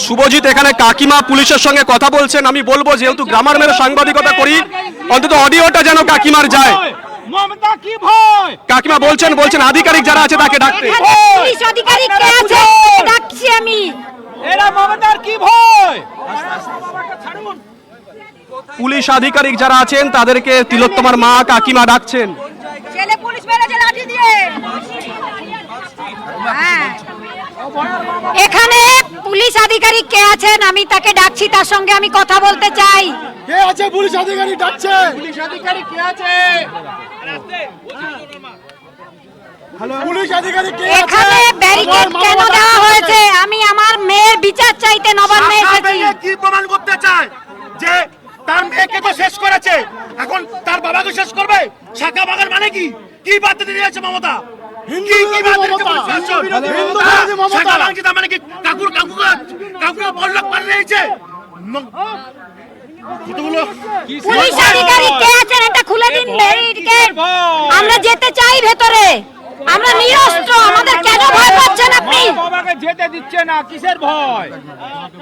শুভজিৎ, এখানে কাকিমা পুলিশের সঙ্গে কথা বলছেন। আমি বলবো, যেহেতু গ্রামার মেরে সাংবাদিকতা করি, অন্তত অডিওটা যেন কাকিমার যায়। মমতা কি ভয়? কাকিমা বলছেন আধিকারিক যারা আছে তাকে ডাকতে। পুলিশ আধিকারিক কে আছে ডাকছি আমি। এরা মমতার কি ভয়? পুলিশ আধিকারিক যারা আছেন তাদেরকে তিলোত্তমার মা কাকিমা ডাকছেন। ছেলে পুলিশ মেরেছে লাঠি দিয়ে। এখানে পুলিশ আধিকারিক কে আছেন আমি তাকে ডাকছি, তার সঙ্গে আমি কথা বলতে চাই। কে আছে পুলিশ আধিকারিক ডাকছে? পুলিশ আধিকারিক কে আছে? পুলিশ আধিকারিক কে আছে? এখানে ব্যারিকেড কেন দেওয়া হয়েছে? আমি আমার মেয়ের বিচার চাইতে নবান্নে এসেছি। কি প্রমাণ করতে চায় যে তার মেয়েকে তো শেষ করেছে, এখন তার বাবাকে শেষ করবে? শাখা বাগান মানে কি? কি বার্তা দিয়েছে মমতা? হিন্দু বিরোধী মমতা। শাখা বাগান মানে কি? কাকুর বড়লোক পার নিয়েছে। পুলিশ আধিকারিক কে আছেন এটা খুলে দিন ব্যারিকেড। আমরা যেতে চাই ভেতরে, আমরা নিরস্ত্র, আমাদের কেন ভয় পাচ্ছেন আপনি? বাবাকে যেতে দিচ্ছে না, কিসের ভয়?